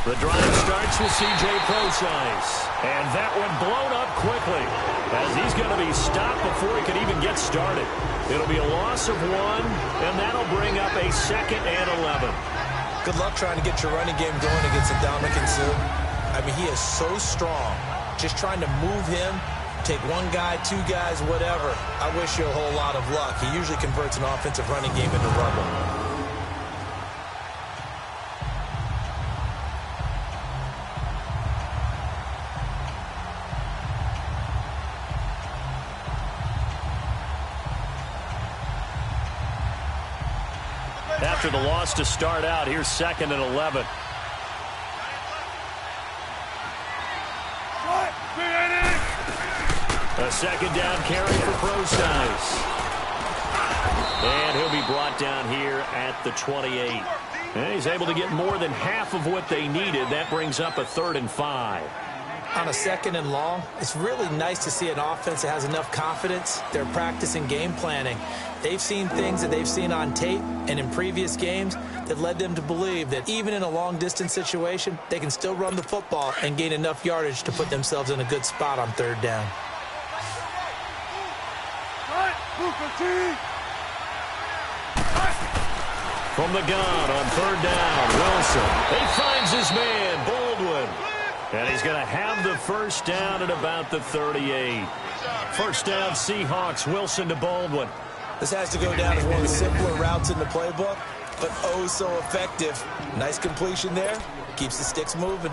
The drive starts with C.J. Procise. And that one blown up quickly as he's going to be stopped before he can even get started. It'll be a loss of 1, and that'll bring up a 2nd and 11. Good luck trying to get your running game going against Ndamukong Suh. I mean, he is so strong. Just trying to move him, take one guy, 2 guys, whatever. I wish you a whole lot of luck. He usually converts an offensive running game into rubble. After the loss to start out, here's 2nd and 11. A 2nd down carry for Procise. And he'll be brought down here at the 28. And he's able to get more than half of what they needed. That brings up a 3rd and 5. On a 2nd and long, it's really nice to see an offense that has enough confidence. They're practicing game planning. They've seen things that they've seen on tape and in previous games that led them to believe that even in a long-distance situation, they can still run the football and gain enough yardage to put themselves in a good spot on 3rd down. From the gun on 3rd down, Wilson. He finds his man, Baldwin. And he's going to have the 1st down at about the 38. 1st down, Seahawks, Wilson to Baldwin. This has to go down as one of the simpler routes in the playbook, but oh so effective. Nice completion there. Keeps the sticks moving.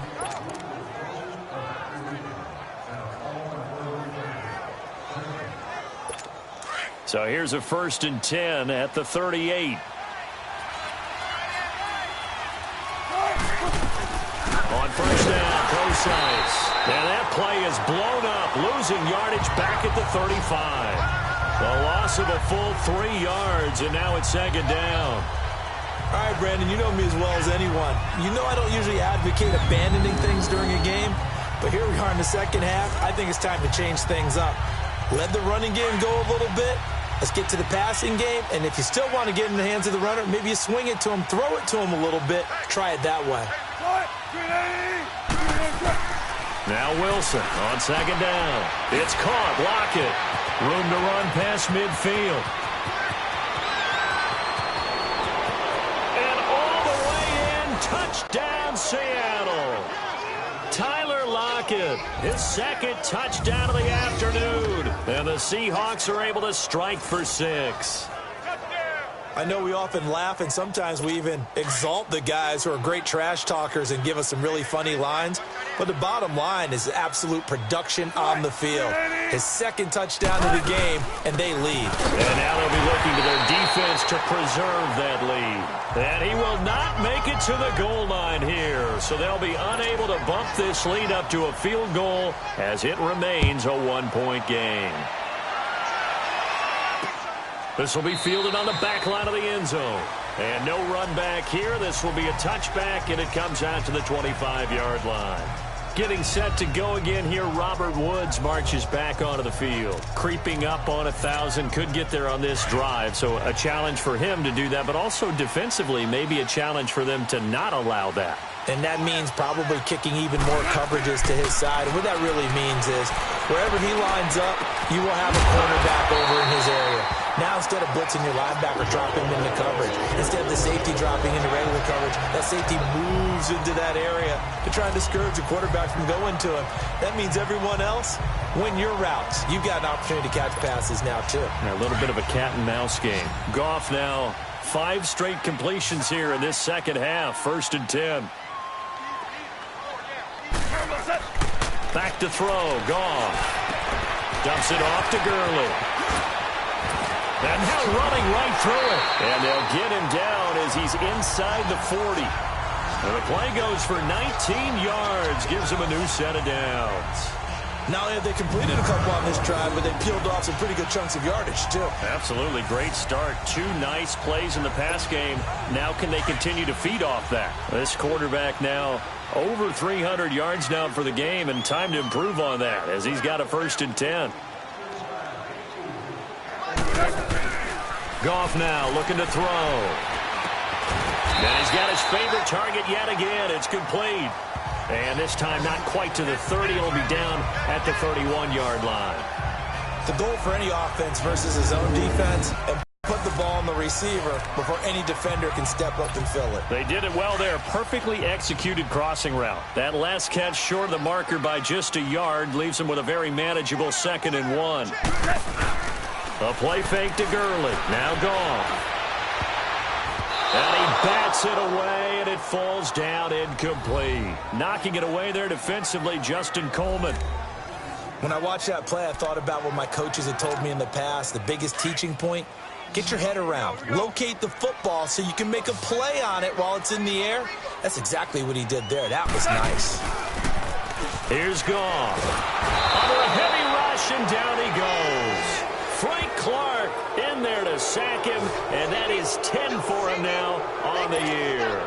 So here's a 1st and 10 at the 38. On 1st down, Procise. And that play is blown up, losing yardage back at the 35. A loss of a full 3 yards, and now it's 2nd down. All right, Brandon, you know me as well as anyone. You know I don't usually advocate abandoning things during a game, but here we are in the 2nd half. I think it's time to change things up. Let the running game go a little bit. Let's get to the passing game, and if you still want to get in the hands of the runner, maybe you swing it to him, throw it to him a little bit. Try it that way. Now Wilson on 2nd down. It's caught. Lockett. Room to run past midfield. And all the way in. Touchdown, Seattle. Tyler Lockett, his 2nd touchdown of the afternoon. And the Seahawks are able to strike for 6. I know we often laugh, and sometimes we even exalt the guys who are great trash talkers and give us some really funny lines. But the bottom line is absolute production on the field. His 2nd touchdown of the game, and they lead. And now they'll be looking to their defense to preserve that lead. And he will not make it to the goal line here. So they'll be unable to bump this lead up to a field goal as it remains a 1-point game. This will be fielded on the back line of the end zone. And no run back here. This will be a touchback, and it comes out to the 25-yard line. Getting set to go again here, Robert Woods marches back onto the field. Creeping up on 1,000, could get there on this drive. So a challenge for him to do that, but also defensively, maybe a challenge for them to not allow that. And that means probably kicking even more coverages to his side. And what that really means is wherever he lines up, you will have a cornerback over in his area. Now, instead of blitzing your linebacker, dropping him into coverage. Instead of the safety dropping into regular coverage, that safety moves into that area to try and discourage the quarterback from going to him. That means everyone else, win your routes. You've got an opportunity to catch passes now, too. A little bit of a cat-and-mouse game. Goff now, 5 straight completions here in this 2nd half. 1st and 10. Back to throw. Goff. Dumps it off to Gurley. And now running right through it. And they'll get him down as he's inside the 40. And the play goes for 19 yards. Gives him a new set of downs. Not only have they completed a couple on this drive, but they peeled off some pretty good chunks of yardage, too. Absolutely. Great start. 2 nice plays in the pass game. Now can they continue to feed off that? This quarterback now over 300 yards now for the game, and time to improve on that as he's got a 1st and 10. Goff now looking to throw. And he's got his favorite target yet again. It's complete. And this time not quite to the 30. It'll be down at the 31-yard line. The goal for any offense versus his own defense, and put the ball on the receiver before any defender can step up and fill it. They did it well there. Perfectly executed crossing route. That last catch short of the marker by just a yard leaves him with a very manageable 2nd and 1. A play fake to Gurley. Now gone. And he bats it away, and it falls down incomplete. Knocking it away there defensively, Justin Coleman. When I watched that play, I thought about what my coaches had told me in the past. The biggest teaching point, get your head around. Locate the football so you can make a play on it while it's in the air. That's exactly what he did there. That was nice. Here's Gone. Under a heavy rush, and down he goes. Frank Clark in there to sack him, and that is 10 for him now on the year.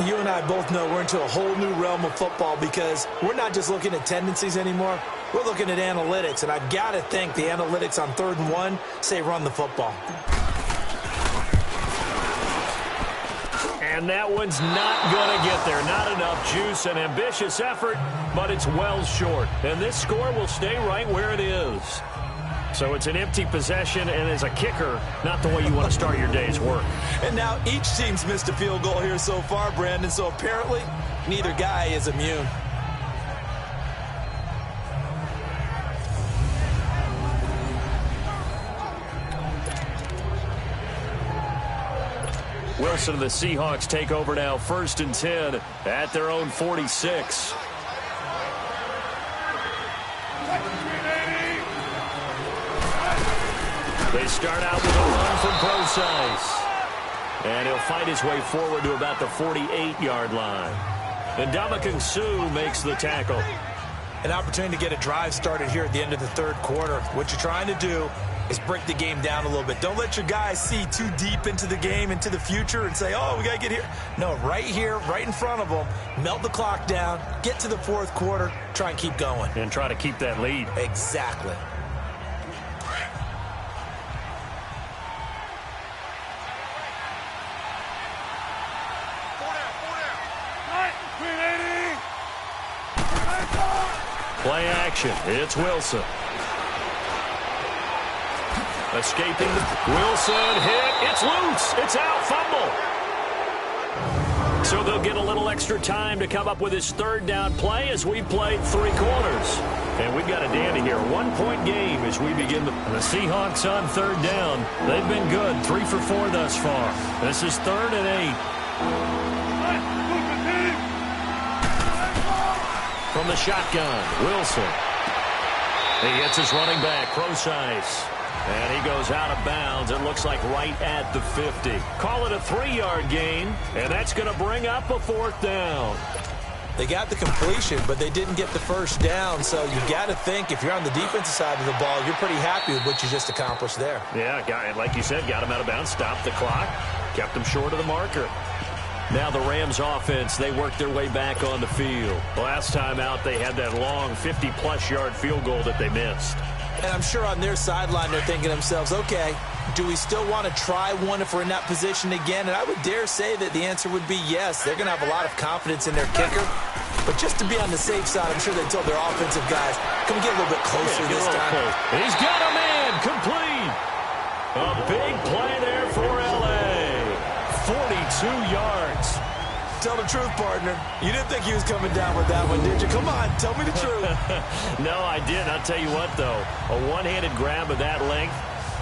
You and I both know we're into a whole new realm of football because we're not just looking at tendencies anymore. We're looking at analytics, and I've got to think the analytics on 3rd and 1 say run the football. And that one's not going to get there. Not enough juice. An ambitious effort, but it's well short. And this score will stay right where it is. So it's an empty possession, and as a kicker, not the way you want to start your day's work. And now each team's missed a field goal here so far, Brandon, so apparently neither guy is immune. Wilson and the Seahawks take over now, 1st and 10 at their own 46. They start out with a run from Procise. And he'll fight his way forward to about the 48-yard line. And Ndamukong Suh makes the tackle. An opportunity to get a drive started here at the end of the 3rd quarter. What you're trying to do is break the game down a little bit. Don't let your guys see too deep into the game, into the future, and say, oh, we got to get here. No, right here, right in front of them, melt the clock down, get to the 4th quarter, try and keep going. And try to keep that lead. Exactly. Play action. It's Wilson. Escaping. Wilson hit. It's loose. It's out. Fumble. So they'll get a little extra time to come up with his 3rd down play as we played 3 quarters. And we've got a dandy here. 1-point game as we begin the Seahawks on 3rd down. They've been good. 3 for 4 thus far. This is 3rd and 8. From the shotgun, Wilson. He hits his running back, Procise. And he goes out of bounds. It looks like right at the 50. Call it a 3-yard gain, and that's going to bring up a 4th down. They got the completion, but they didn't get the 1st down. So you got to think if you're on the defensive side of the ball, you're pretty happy with what you just accomplished there. Yeah, like you said, got him out of bounds, stopped the clock, kept him short of the marker. Now the Rams offense, they worked their way back on the field. Last time out, they had that long 50-plus yard field goal that they missed. And I'm sure on their sideline, they're thinking to themselves, okay, do we still want to try one if we're in that position again? And I would dare say that the answer would be yes. They're going to have a lot of confidence in their kicker. But just to be on the safe side, I'm sure they told their offensive guys, can we get a little bit closer this time? Close. He's got a man complete. A big play there for L.A. 42 yards. Tell the truth, partner. You didn't think he was coming down with that one, did you? Come on, tell me the truth. No, I didn't. I'll tell you what, though. A one-handed grab of that length.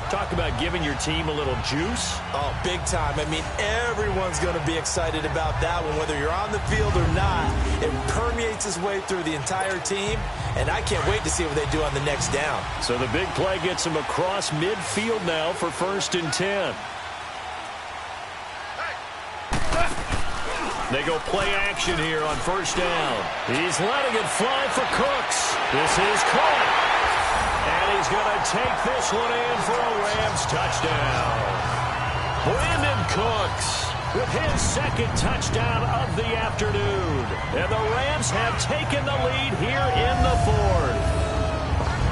Talk about giving your team a little juice. Oh, big time. I mean, everyone's going to be excited about that one, whether you're on the field or not. It permeates its way through the entire team, and I can't wait to see what they do on the next down. So the big play gets him across midfield now for 1st and 10. They go play action here on 1st down. He's letting it fly for Cooks. This is caught. And he's going to take this one in for a Rams touchdown. Brandon Cooks with his 2nd touchdown of the afternoon. And the Rams have taken the lead here in the 4th.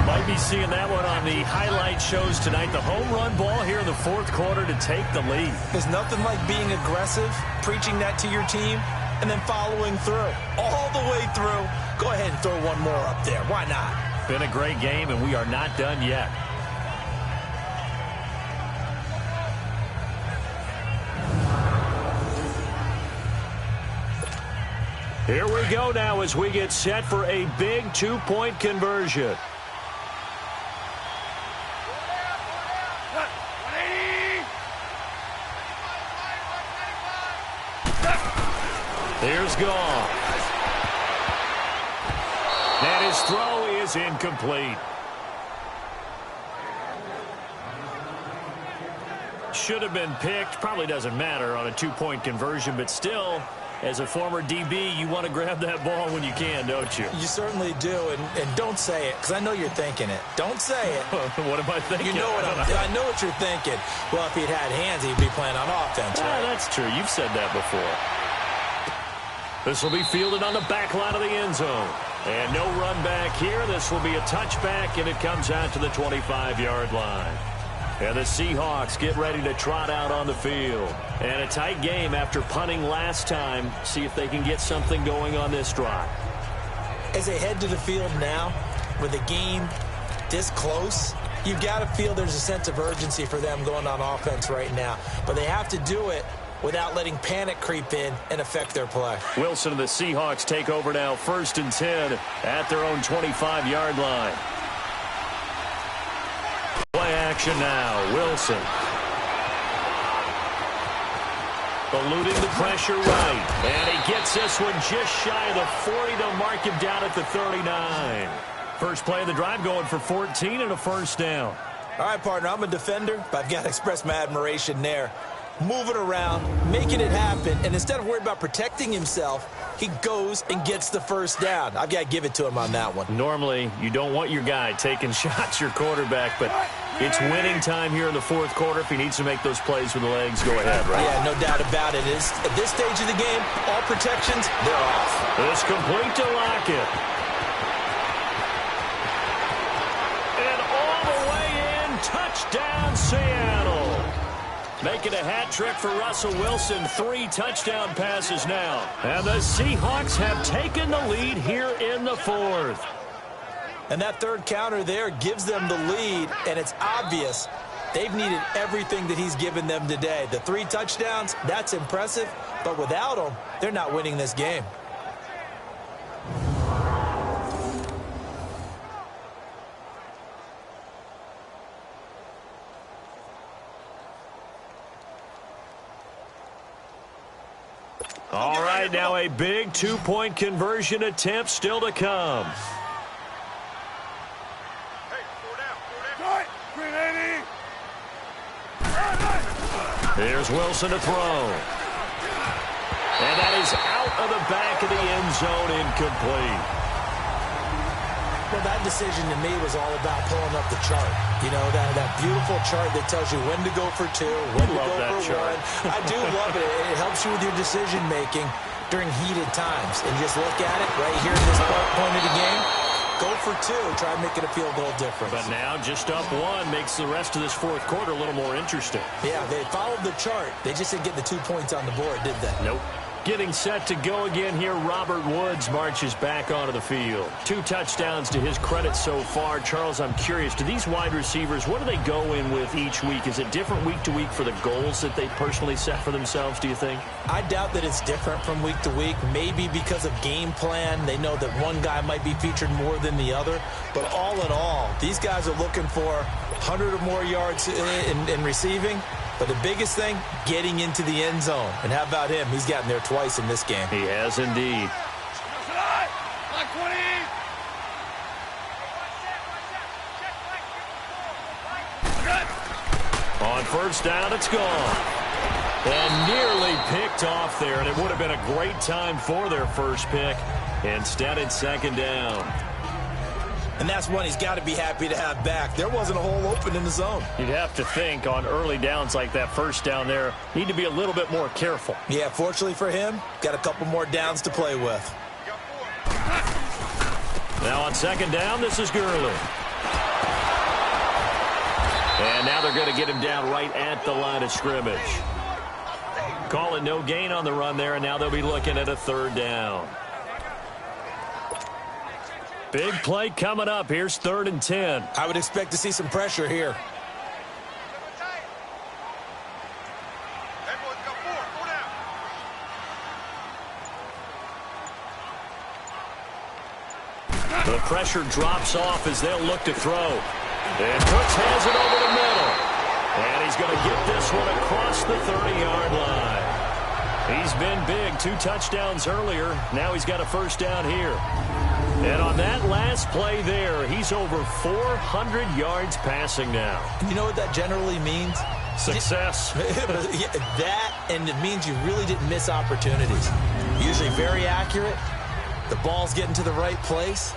Might be seeing that one on the highlight shows tonight. The home run ball here in the fourth quarter to take the lead. There's nothing like being aggressive, preaching that to your team, and then following through. All the way through. Go ahead and throw one more up there. Why not? Been a great game, and we are not done yet. Here we go now as we get set for a big two-point conversion. Here's Goff. And his throw is incomplete. Should have been picked. Probably doesn't matter on a two-point conversion, but still, as a former DB, you want to grab that ball when you can, don't you? You certainly do, and don't say it, because I know you're thinking it. Don't say it. What am I thinking? You know what I know what you're thinking. Well, if he'd had hands, he'd be playing on offense, right? That's true. You've said that before. This will be fielded on the back line of the end zone. And no run back here. This will be a touchback, and it comes out to the 25-yard line. And the Seahawks get ready to trot out on the field. And a tight game after punting last time. See if they can get something going on this drive. As they head to the field now, with the game this close, you've got to feel there's a sense of urgency for them going on offense right now. But they have to do it without letting panic creep in and affect their play. Wilson and the Seahawks take over now, 1st and 10 at their own 25-yard line. Play action now, Wilson. Eluding the pressure right. And he gets this one just shy of the 40 to mark him down at the 39. First play of the drive going for 14 and a first down. All right, partner, I'm a defender, but I've got to express my admiration there. Moving around, making it happen, and instead of worried about protecting himself, he goes and gets the first down. I've got to give it to him on that one. Normally, you don't want your guy taking shots, your quarterback, but it's winning time here in the fourth quarter. If he needs to make those plays with the legs, go ahead, right? Yeah, no doubt about it. At this stage of the game, all protections, they're off. It's complete to Lockett. And all the way in, touchdown Seattle. Making a hat trick for Russell Wilson. 3 touchdown passes now. And the Seahawks have taken the lead here in the fourth. And that third counter there gives them the lead, and it's obvious they've needed everything that he's given them today. The 3 touchdowns, that's impressive, but without them, they're not winning this game. All right, now a big two-point conversion attempt still to come. Here's Wilson to throw. And that is out of the back of the end zone, incomplete. Well, that decision to me was all about pulling up the chart. You know, that beautiful chart that tells you when to go for 2, when to go for 1. I do love it. It helps you with your decision-making during heated times. And just look at it right here in this point of the game. Go for 2. Try making a field goal difference. But now just up 1 makes the rest of this fourth quarter a little more interesting. Yeah, they followed the chart. They just didn't get the 2 points on the board, did they? Nope. Getting set to go again here, Robert Woods marches back onto the field. 2 touchdowns to his credit so far. Charles, I'm curious, do these wide receivers, what do they go in with each week? Is it different week to week for the goals that they personally set for themselves, do you think? I doubt that it's different from week to week. Maybe because of game plan, they know that one guy might be featured more than the other. But all in all, these guys are looking for 100 or more yards in receiving. But the biggest thing, getting into the end zone. And how about him? He's gotten there twice in this game. He has indeed. On first down, it's gone. And nearly picked off there. And it would have been a great time for their first pick. Instead, it's second down. And that's one he's got to be happy to have back. There wasn't a hole open in the zone. You'd have to think on early downs like that first down there, need to be a little bit more careful. Yeah, fortunately for him, got a couple more downs to play with. Now on second down, this is Gurley. And now they're going to get him down right at the line of scrimmage. Call it no gain on the run there, and now they'll be looking at a third down. Big play coming up. Here's 3rd and 10. I would expect to see some pressure here. The pressure drops off as they'll look to throw. And Cooks has it over the middle. And he's going to get this one across the 30-yard line. He's been big. 2 touchdowns earlier. Now he's got a first down here. And on that last play there, he's over 400 yards passing now. You know what that generally means? Success. That, and it means you really didn't miss opportunities. Usually very accurate. The ball's getting to the right place.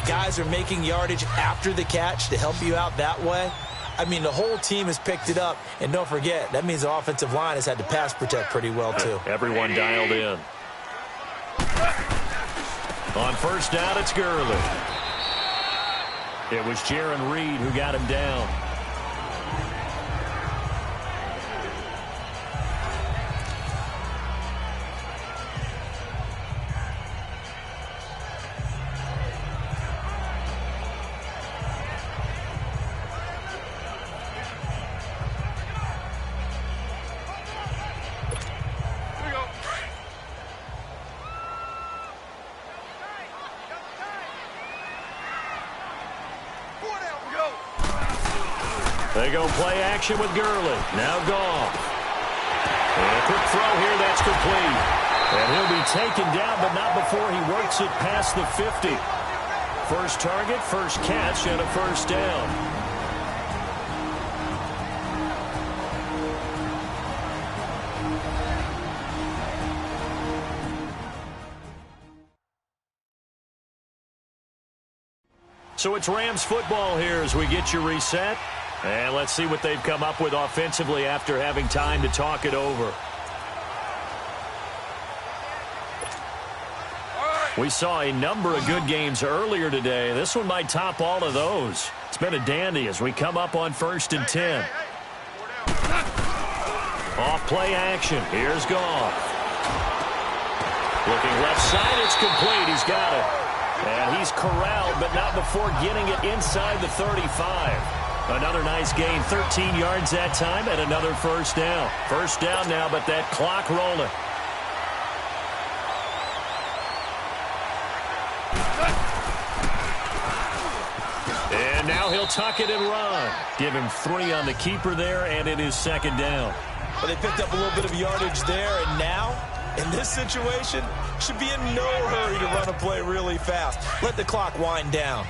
Guys are making yardage after the catch to help you out that way. I mean, the whole team has picked it up. And don't forget, that means the offensive line has had to pass protect pretty well, too. Everyone dialed in. On first down, it's Gurley. It was Jaron Reed who got him down. They go play action with Gurley. Now Goff. And a quick throw here, that's complete. And he'll be taken down, but not before he works it past the 50. First target, first catch, and a first down. So it's Rams football here as we get you reset. And let's see what they've come up with offensively after having time to talk it over. We saw a number of good games earlier today. This one might top all of those. It's been a dandy as we come up on 1st and 10. Off play action. Here's Goff. Looking left side. It's complete. He's got it. And he's corralled, but not before getting it inside the 35. Another nice gain, 13 yards that time, and another first down. First down now, but that clock rolling. And now he'll tuck it and run. Give him 3 on the keeper there, and it is 2nd down. Well, they picked up a little bit of yardage there, and now, in this situation, should be in no hurry to run a play really fast. Let the clock wind down.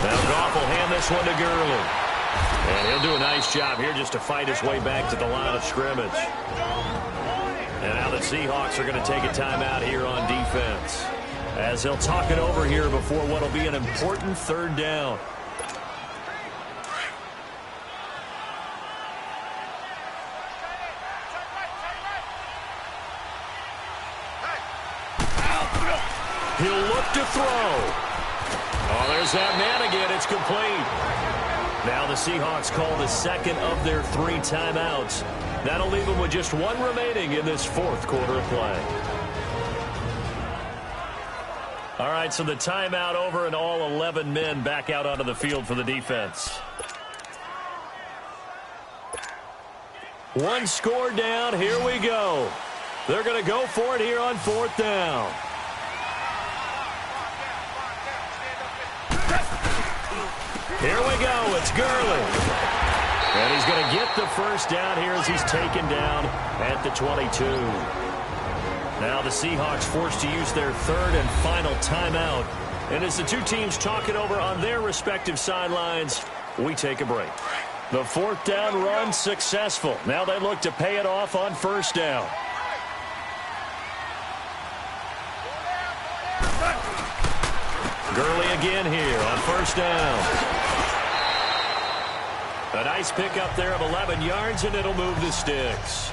Now Goff will hand this one to Gurley. And he'll do a nice job here just to fight his way back to the line of scrimmage. And now the Seahawks are going to take a timeout here on defense, as he'll talk it over here before what will be an important 3rd down. He'll look to throw. Oh, there's that man again. It's complete. Now the Seahawks call the 2nd of their 3 timeouts. That'll leave them with just 1 remaining in this 4th quarter of play. All right, so the timeout over and all 11 men back out onto the field for the defense. 1 score down. Here we go. They're going to go for it here on 4th down. Here we go. It's Gurley. And he's going to get the first down here as he's taken down at the 22. Now the Seahawks forced to use their 3rd and final timeout. And as the 2 teams talk it over on their respective sidelines, we take a break. The 4th down run successful. Now they look to pay it off on 1st down. Gurley again here on 1st down. A nice pickup there of 11 yards, and it'll move the sticks.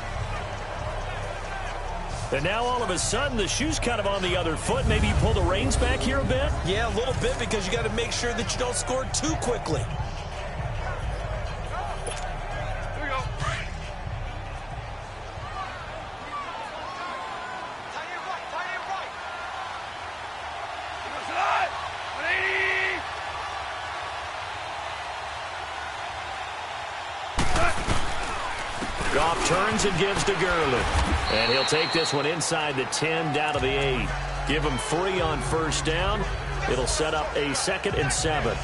And now all of a sudden the shoe's kind of on the other foot. Maybe you pull the reins back here a bit? Yeah, a little bit, because you got to make sure that you don't score too quickly. Goff turns and gives to Gurley. And he'll take this one inside the 10, down to the 8. Give him 3 on first down. It'll set up a 2nd and 7.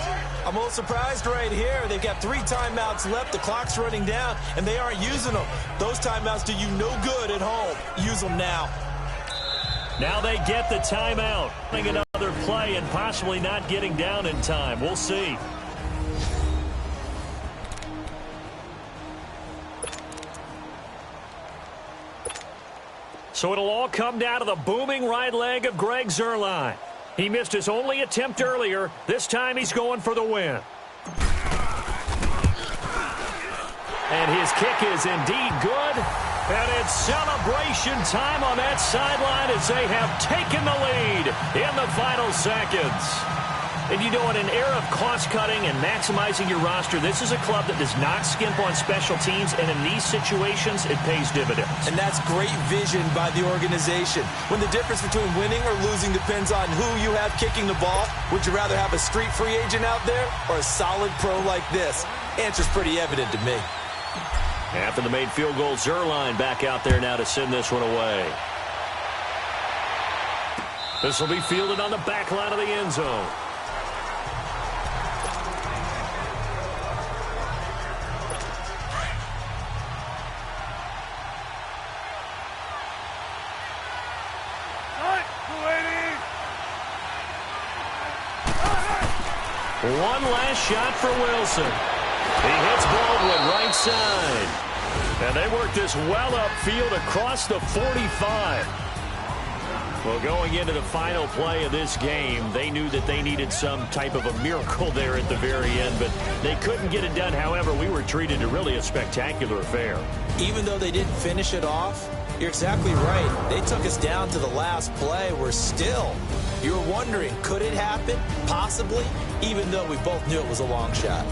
I'm a little surprised right here. They've got 3 timeouts left. The clock's running down, and they aren't using them. Those timeouts do you no good at home. Use them now. Now they get the timeout. Another play and possibly not getting down in time. We'll see. So it'll all come down to the booming right leg of Greg Zuerlein. He missed his only attempt earlier. This time he's going for the win. And his kick is indeed good. And it's celebration time on that sideline as they have taken the lead in the final seconds. And you know, in an era of cost-cutting and maximizing your roster, this is a club that does not skimp on special teams, and in these situations, it pays dividends. And that's great vision by the organization. When the difference between winning or losing depends on who you have kicking the ball, would you rather have a street free agent out there or a solid pro like this? Answer's pretty evident to me. After the made field goal, Zuerlein back out there now to send this one away. This will be fielded on the back line of the end zone. One last shot for Wilson. He hits Baldwin right side. And they work this well upfield across the 45. Well, going into the final play of this game, they knew that they needed some type of a miracle there at the very end, but they couldn't get it done. However, we were treated to really a spectacular affair. Even though they didn't finish it off, you're exactly right. They took us down to the last play. We're still, you were wondering, could it happen? Possibly, even though we both knew it was a long shot.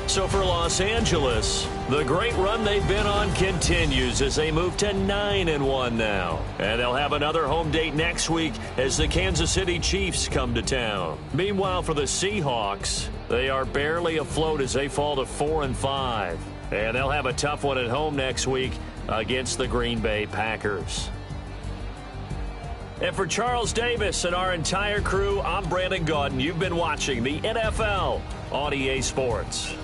So for Los Angeles, the great run they've been on continues as they move to 9-1 now. And they'll have another home date next week as the Kansas City Chiefs come to town. Meanwhile, for the Seahawks, they are barely afloat as they fall to 4-5. And they'll have a tough one at home next week against the Green Bay Packers. And for Charles Davis and our entire crew, I'm Brandon Gaudin. You've been watching the NFL on EA Sports.